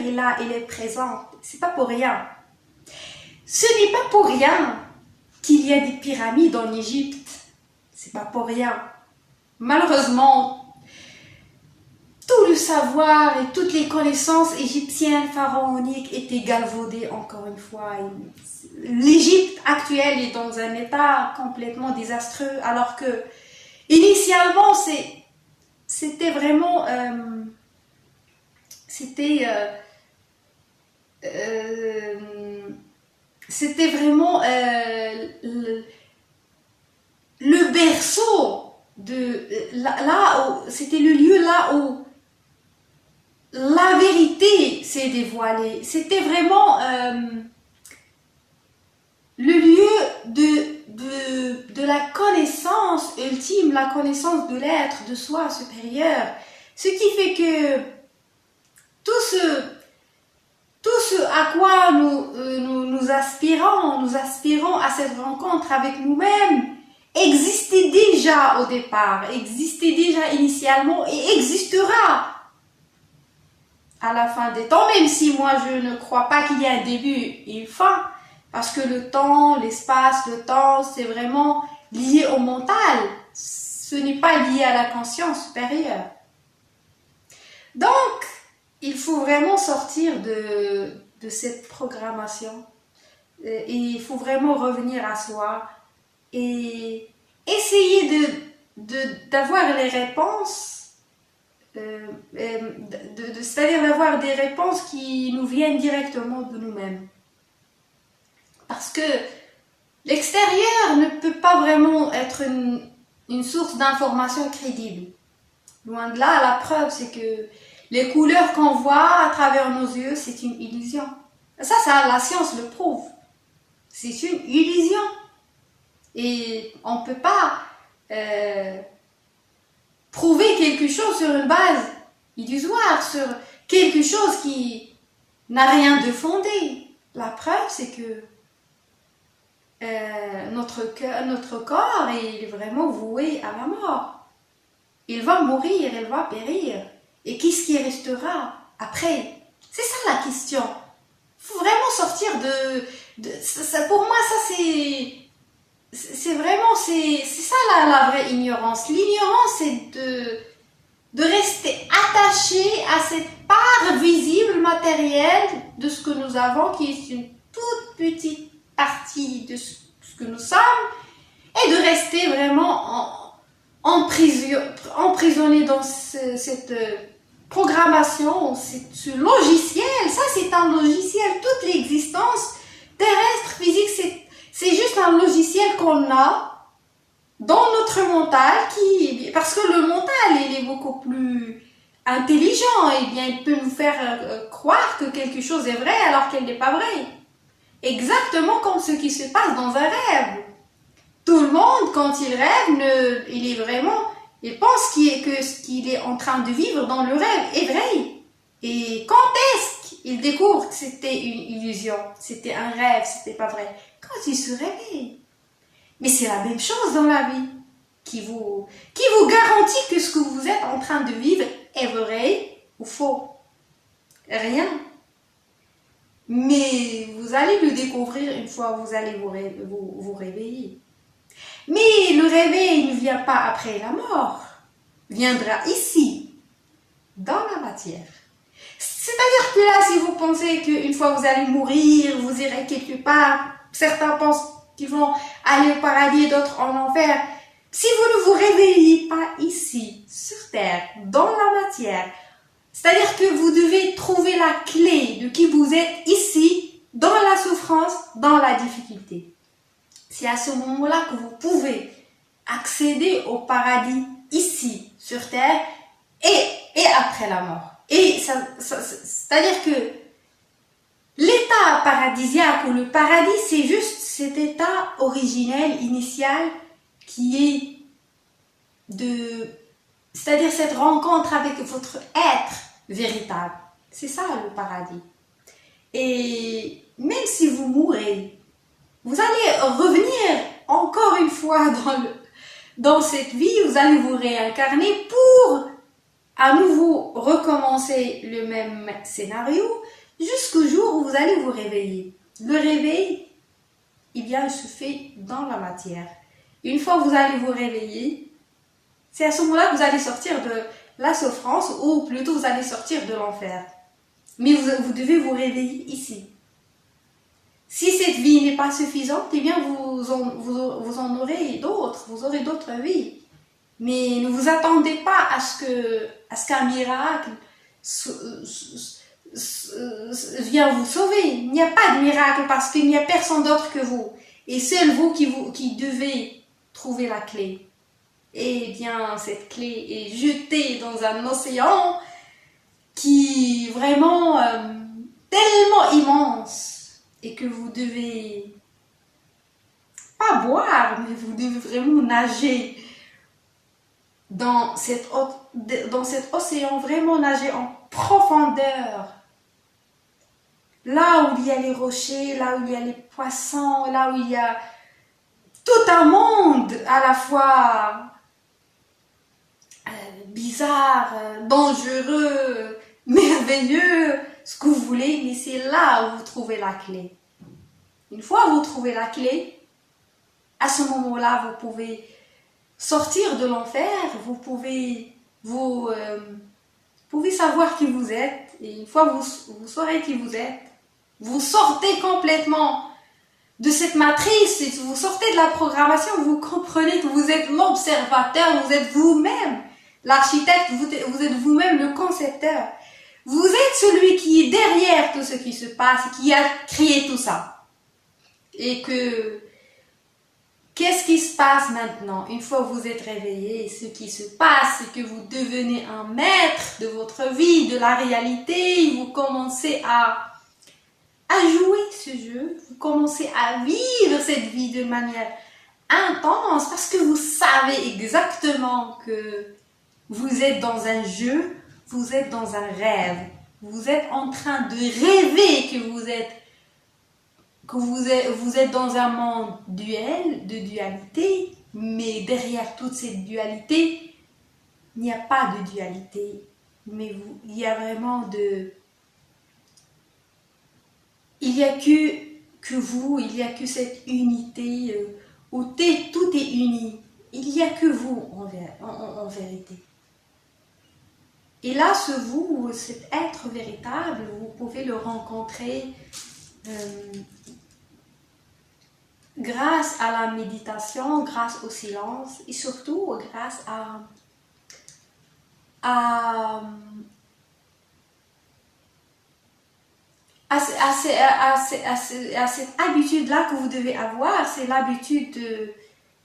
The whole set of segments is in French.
est là, elle est présente. C'est pas pour rien. Ce n'est pas pour rien qu'il y a des pyramides en Égypte. C'est pas pour rien. Malheureusement, tout le savoir et toutes les connaissances égyptiennes, pharaoniques étaient galvaudées encore une fois. L'Égypte actuelle est dans un état complètement désastreux, alors que initialement c'était vraiment c'était vraiment le berceau de là où c'était le lieu là où la vérité s'est dévoilée. C'était vraiment le lieu de la connaissance ultime, la connaissance de l'être, de soi supérieur. Ce qui fait que tout ce à quoi nous aspirons à cette rencontre avec nous-mêmes, existait déjà au départ, existait déjà initialement et existera à la fin des temps, même si moi je ne crois pas qu'il y ait un début et une fin, parce que le temps, l'espace, le temps, c'est vraiment lié au mental, ce n'est pas lié à la conscience supérieure. Donc, il faut vraiment sortir de cette programmation et il faut vraiment revenir à soi et essayer d'avoir les réponses, c'est-à-dire d'avoir des réponses qui nous viennent directement de nous-mêmes. Parce que l'extérieur ne peut pas vraiment être une source d'information crédible. Loin de là, la preuve, c'est que les couleurs qu'on voit à travers nos yeux, c'est une illusion. Ça, la science le prouve. C'est une illusion. Et on ne peut pas prouver quelque chose sur une base illusoire, sur quelque chose qui n'a rien de fondé. La preuve, c'est que notre corps est vraiment voué à la mort. Il va mourir, il va périr. Et qu'est-ce qui restera après? C'est ça la question. Il faut vraiment sortir ça, pour moi, ça c'est vraiment, c'est ça la vraie ignorance. L'ignorance, c'est de rester attaché à cette part visible, matérielle de ce que nous avons, qui est une toute petite partie de ce que nous sommes, et de rester vraiment emprisonné dans cette programmation, ce logiciel. Ça, c'est un logiciel. Toute l'existence terrestre, physique, c'est juste un logiciel qu'on a dans notre mental, parce que le mental, il est beaucoup plus intelligent, et bien il peut nous faire croire que quelque chose est vrai alors qu'elle n'est pas vrai. Exactement comme ce qui se passe dans un rêve. Tout le monde, quand il rêve, il pense que ce qu'il est en train de vivre dans le rêve est vrai. Et quand est-ce qu'il découvre que c'était une illusion, c'était un rêve, c'était pas vrai? Quand il se réveille. Mais c'est la même chose dans la vie, qui vous garantit que ce que vous êtes en train de vivre est vrai ou faux. Rien. Mais vous allez le découvrir une fois que vous allez vous réveiller. Mais le réveil ne vient pas après la mort, viendra ici, dans la matière. C'est-à-dire que là, si vous pensez qu'une fois que vous allez mourir, vous irez quelque part, certains pensent qu'ils vont aller au paradis et d'autres en enfer. Si vous ne vous réveillez pas ici, sur terre, dans la matière, c'est-à-dire que vous devez trouver la clé de qui vous êtes ici, dans la souffrance, dans la difficulté. C'est à ce moment-là que vous pouvez accéder au paradis ici, sur terre, et après la mort. Et c'est-à-dire que l'état paradisiaque ou le paradis, c'est juste cet état originel, initial, qui est c'est-à-dire cette rencontre avec votre être véritable. C'est ça le paradis. Et même si vous mourrez, vous allez revenir encore une fois dans cette vie, vous allez vous réincarner pour à nouveau recommencer le même scénario jusqu'au jour où vous allez vous réveiller. Le réveil, eh bien, il se fait dans la matière. Une fois que vous allez vous réveiller, c'est à ce moment-là que vous allez sortir de la souffrance, ou plutôt vous allez sortir de l'enfer. Mais vous devez vous réveiller ici. Si cette vie n'est pas suffisante, eh bien vous en aurez d'autres, vous aurez d'autres vies. Mais ne vous attendez pas à ce qu'un miracle vienne vous sauver. Il n'y a pas de miracle parce qu'il n'y a personne d'autre que vous. Et seul vous qui devez trouver la clé. Et bien cette clé est jetée dans un océan qui est vraiment tellement immense et que vous devez pas boire, mais vous devez vraiment nager dans cet océan, vraiment nager en profondeur. Là où il y a les rochers, là où il y a les poissons, là où il y a tout un monde à la fois bizarre, dangereux, merveilleux, ce que vous voulez, mais c'est là où vous trouvez la clé. Une fois que vous trouvez la clé, à ce moment-là, vous pouvez sortir de l'enfer, vous pouvez savoir qui vous êtes, et une fois que vous saurez qui vous êtes, vous sortez complètement de cette matrice, vous sortez de la programmation, vous comprenez que vous êtes l'observateur, vous êtes vous-même l'architecte, vous êtes vous-même le concepteur. Vous êtes celui qui est derrière tout ce qui se passe, qui a créé tout ça. Et qu'est-ce qui se passe maintenant? Une fois que vous êtes réveillé, ce qui se passe, c'est que vous devenez un maître de votre vie, de la réalité, vous commencez à jouer ce jeu, vous commencez à vivre cette vie de manière intense parce que vous savez exactement que vous êtes dans un jeu, vous êtes dans un rêve, vous êtes en train de rêver que vous êtes dans un monde de dualité, mais derrière toute cette dualité, il n'y a pas de dualité, mais il y a vraiment il n'y a que vous, il n'y a que cette unité où tout est uni. Il n'y a que vous en vérité. Et là, ce vous, cet être véritable, vous pouvez le rencontrer grâce à la méditation, grâce au silence et surtout grâce à cette habitude-là que vous devez avoir, c'est l'habitude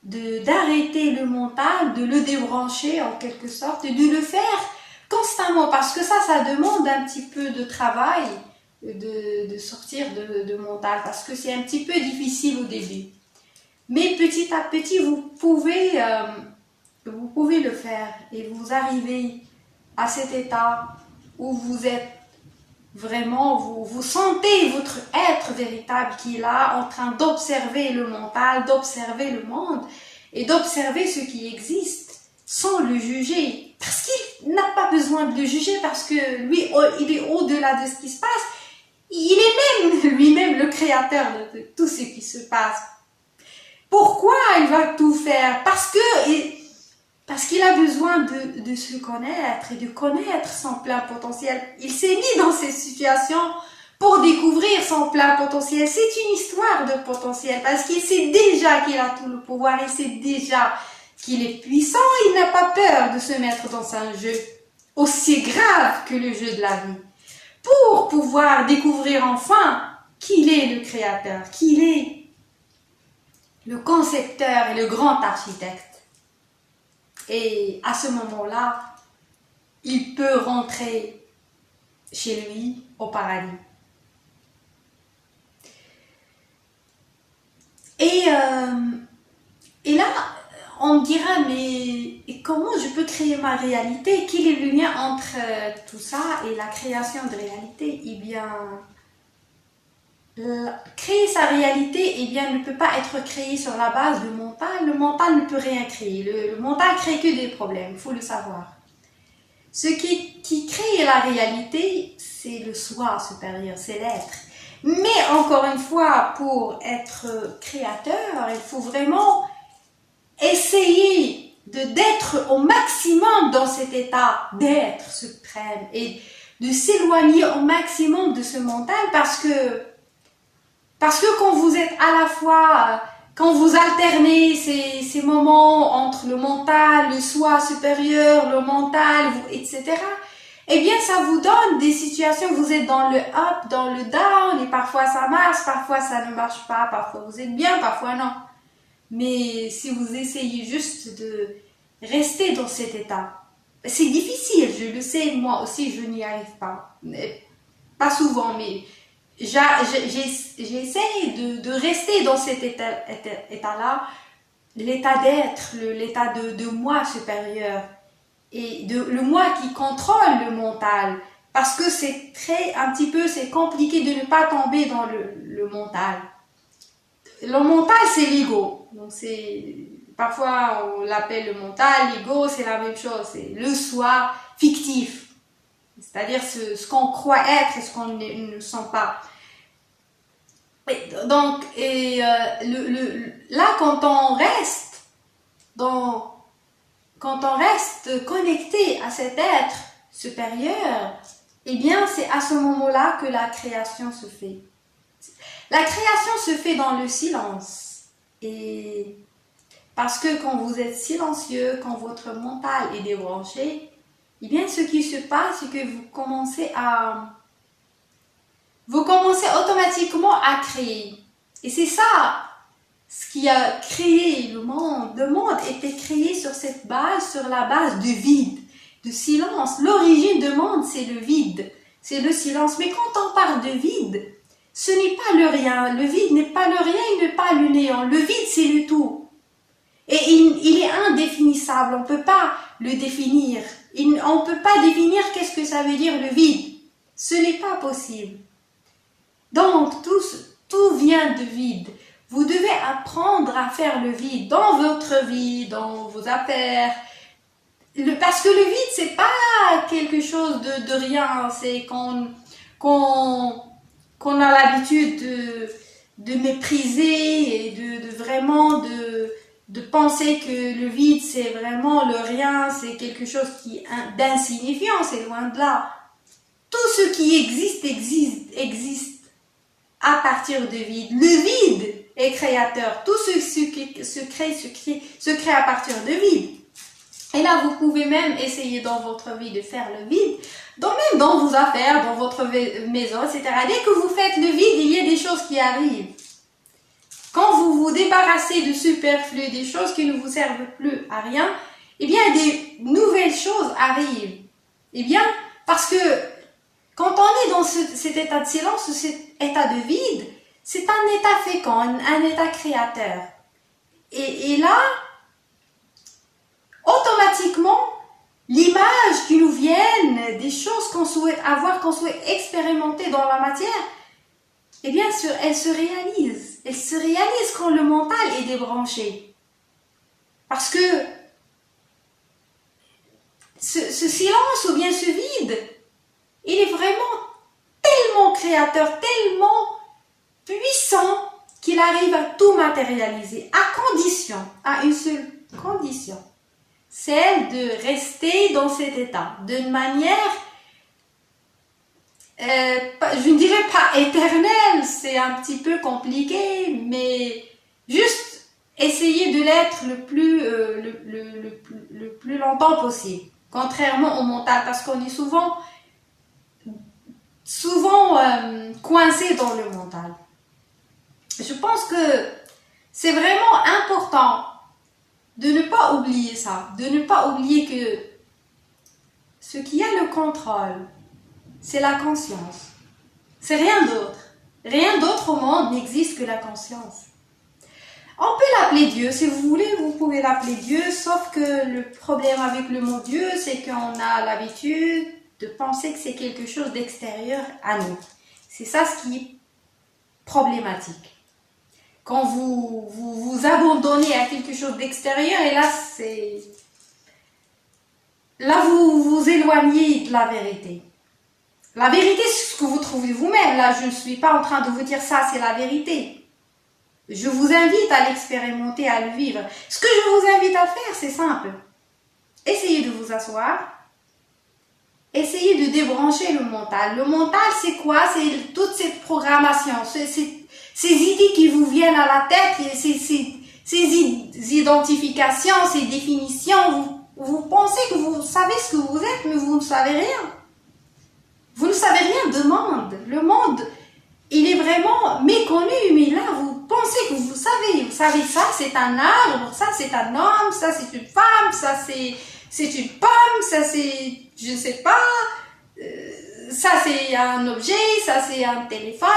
d'arrêter le mental, de le débrancher en quelque sorte, et de le faire constamment, parce que ça demande un petit peu de travail de sortir de mental, parce que c'est un petit peu difficile au début. Mais petit à petit, vous pouvez le faire et vous arrivez à cet état où vous êtes vraiment, vous sentez votre être véritable qui est là en train d'observer le mental, d'observer le monde et d'observer ce qui existe sans le juger. Parce qu'il n'a pas besoin de le juger parce que lui, il est au-delà de ce qui se passe. Il est même lui-même le créateur de tout ce qui se passe. Pourquoi il va tout faire? Parce qu'il a besoin de se connaître et de connaître son plein potentiel. Il s'est mis dans ces situations pour découvrir son plein potentiel. C'est une histoire de potentiel parce qu'il sait déjà qu'il a tout le pouvoir, il sait déjà qu'il est puissant, il n'a pas peur de se mettre dans un jeu aussi grave que le jeu de la vie. Pour pouvoir découvrir enfin qu'il est le créateur, qu'il est le concepteur et le grand architecte. Et à ce moment-là, il peut rentrer chez lui au paradis. Et là, on me dira, mais comment je peux créer ma réalité? Quel est le lien entre tout ça et la création de réalité? Eh bien, créer sa réalité, eh bien, ne peut pas être créé sur la base du mental. Le mental ne peut rien créer. Le mental crée que des problèmes, il faut le savoir. qui crée la réalité, c'est le soi supérieur, c'est l'être. Mais encore une fois, pour être créateur, il faut vraiment essayer d'être au maximum dans cet état d'être suprême et de s'éloigner au maximum de ce mental parce que quand vous êtes à la fois, quand vous alternez ces moments entre le mental, le soi supérieur, le mental, etc., eh bien, ça vous donne des situations où vous êtes dans le up, dans le down, et parfois ça marche, parfois ça ne marche pas, parfois vous êtes bien, parfois non. Mais si vous essayez juste de rester dans cet état, c'est difficile, je le sais, moi aussi je n'y arrive pas. Pas souvent, mais j'essaie de rester dans cet état-là, l'état d'être, l'état de moi supérieur et le moi qui contrôle le mental. Parce que c'est c'est compliqué de ne pas tomber dans le mental. Le mental, c'est l'ego. Donc parfois on l'appelle le mental, l'ego, c'est la même chose, c'est le soi fictif. C'est-à-dire ce qu'on croit être et ce qu'on ne sent pas. Donc, là, quand on reste connecté à cet être supérieur, eh bien, c'est à ce moment-là que la création se fait. La création se fait dans le silence. Et parce que quand vous êtes silencieux, quand votre mental est débranché, eh bien, ce qui se passe, c'est que vous commencez automatiquement à créer. Et c'est ça, ce qui a créé le monde. Le monde était créé sur la base du vide, du silence. L'origine du monde, c'est le vide, c'est le silence. Mais quand on parle de vide, ce n'est pas le rien. Le vide n'est pas le rien, il n'est pas le néant. Le vide, c'est le tout. Et il est indéfinissable, on ne peut pas le définir. On ne peut pas définir qu'est-ce que ça veut dire le vide. Ce n'est pas possible. Donc, tout vient de vide. Vous devez apprendre à faire le vide dans votre vie, dans vos affaires. Parce que le vide, c'est pas quelque chose de rien. C'est qu'on a l'habitude de mépriser et de vraiment de penser que le vide, c'est vraiment le rien, c'est quelque chose d'insignifiant, c'est loin de là. Tout ce qui existe à partir de vide. Le vide est créateur. Tout ce qui se crée à partir de vide. Et là, vous pouvez même essayer dans votre vie de faire le vide, même dans vos affaires, dans votre maison, etc. Dès que vous faites le vide, il y a des choses qui arrivent. Quand vous vous débarrassez de superflu, des choses qui ne vous servent plus à rien, eh bien, des nouvelles choses arrivent. Eh bien, parce que quand on est dans cet état de silence, cet état de vide, c'est un état fécond, un état créateur. Et là, automatiquement, l'image qui nous viennent, des choses qu'on souhaite avoir, qu'on souhaite expérimenter dans la matière, eh bien, elle se réalise. Elle se réalise quand le mental est débranché. Parce que ce silence ou bien ce vide, il est vraiment tellement créateur, tellement puissant qu'il arrive à tout matérialiser, à une seule condition, celle de rester dans cet état, d'une manière, je ne dirais pas éternelle, c'est un petit peu compliqué, mais juste essayer de l'être le plus longtemps possible, contrairement au mental, parce qu'on est souvent coincé dans le mental. Je pense que c'est vraiment important de ne pas oublier ça, de ne pas oublier que ce qui a le contrôle, c'est la conscience. C'est rien d'autre. Rien d'autre au monde n'existe que la conscience. On peut l'appeler Dieu, si vous voulez, vous pouvez l'appeler Dieu, sauf que le problème avec le mot Dieu, c'est qu'on a l'habitude de penser que c'est quelque chose d'extérieur à nous. C'est ça ce qui est problématique. Quand vous abandonnez à quelque chose d'extérieur, et là, là, vous vous éloignez de la vérité. La vérité, c'est ce que vous trouvez vous-même. Là, je ne suis pas en train de vous dire ça, c'est la vérité. Je vous invite à l'expérimenter, à le vivre. Ce que je vous invite à faire, c'est simple. Essayez de vous asseoir. Essayez de débrancher le mental. Le mental, c'est quoi? C'est toute cette programmation, ces idées qui vous viennent à la tête, ces identifications, ces définitions. Vous pensez que vous savez ce que vous êtes, mais vous ne savez rien. Vous ne savez rien de monde. Le monde, il est vraiment méconnu, mais là, vous pensez que vous savez. Vous savez ça, c'est un arbre, ça, c'est un homme, ça, c'est une femme, ça, c'est une pomme, ça, c'est, je ne sais pas, ça, c'est un objet, ça, c'est un téléphone.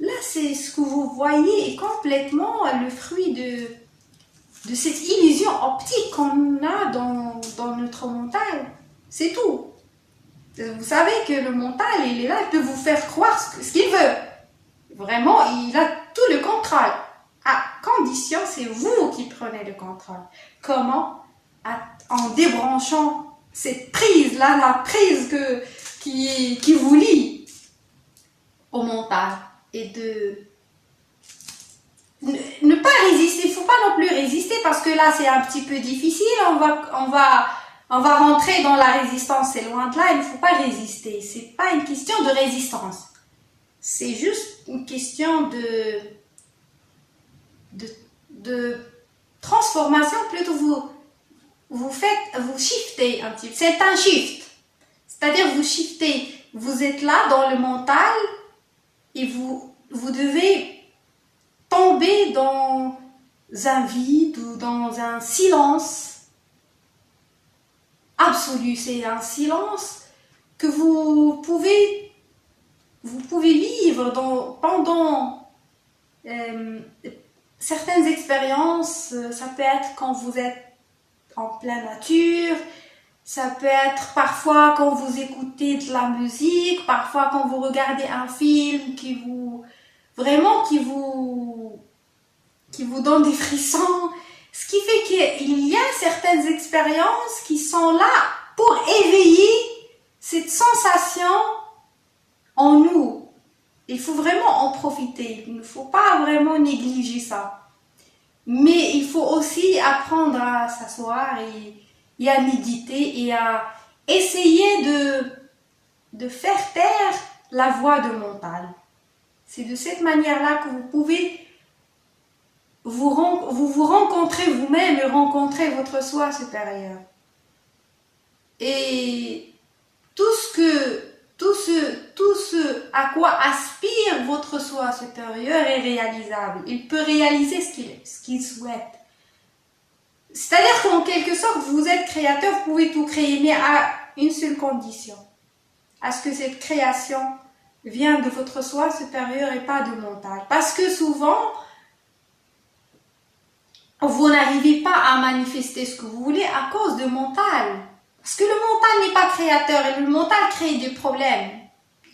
Là, c'est ce que vous voyez est complètement le fruit de cette illusion optique qu'on a dans notre mental. C'est tout. Vous savez que le mental, il est là, il peut vous faire croire ce qu'il veut. Vraiment, il a tout le contrôle. À condition, c'est vous qui prenez le contrôle. Comment? En débranchant cette prise-là, la prise qui vous lie au mental. Et de ne pas résister. Il ne faut pas non plus résister parce que là, c'est un petit peu difficile. On va rentrer dans la résistance, c'est loin de là, il ne faut pas résister. C'est pas une question de résistance. C'est juste une question de transformation. Plutôt, vous shiftez un petit peu. C'est un shift. C'est-à-dire, vous shiftez. Vous êtes là dans le mental et vous devez tomber dans un vide ou dans un silence absolu. C'est un silence que vous pouvez vivre pendant certaines expériences. Ça peut être quand vous êtes en pleine nature, ça peut être parfois quand vous écoutez de la musique, parfois quand vous regardez un film qui vous donne des frissons. Ce qui fait qu'il y a certaines expériences qui sont là pour éveiller cette sensation en nous. Il faut vraiment en profiter. Il ne faut pas vraiment négliger ça. Mais il faut aussi apprendre à s'asseoir et à méditer et à essayer de faire taire la voix de mental. C'est de cette manière-là que vous pouvez vous rencontrez vous-même et rencontrer votre soi supérieur. Et tout ce à quoi aspire votre soi supérieur est réalisable. Il peut réaliser ce qu'il souhaite. C'est-à-dire qu'en quelque sorte, vous êtes créateur, vous pouvez tout créer, mais à une seule condition. À ce que cette création vienne de votre soi supérieur et pas de mental. Parce que souvent, vous n'arrivez pas à manifester ce que vous voulez à cause de mental. Parce que le mental n'est pas créateur et le mental crée des problèmes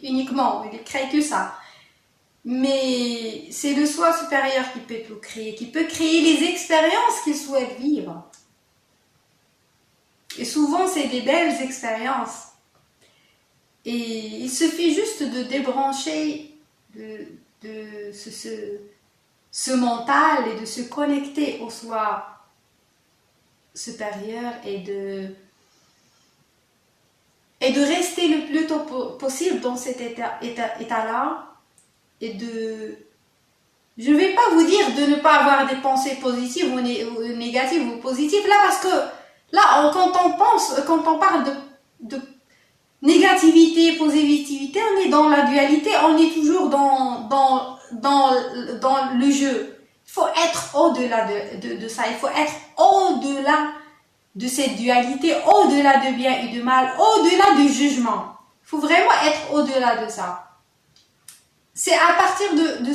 uniquement. Il ne crée que ça. Mais c'est le soi supérieur qui peut tout créer, qui peut créer les expériences qu'il souhaite vivre. Et souvent, c'est des belles expériences. Et il suffit juste de débrancher de ce mental et de se connecter au soi supérieur et de rester le plus tôt possible dans cet état-là et je ne vais pas vous dire de ne pas avoir des pensées positives ou négatives ou positives là parce que là quand on parle de négativité, positivité, on est dans la dualité, on est toujours dans le jeu. Il faut être au-delà de ça, il faut être au-delà de cette dualité, au-delà de bien et de mal, au-delà du jugement. Il faut vraiment être au-delà de ça. C'est à partir de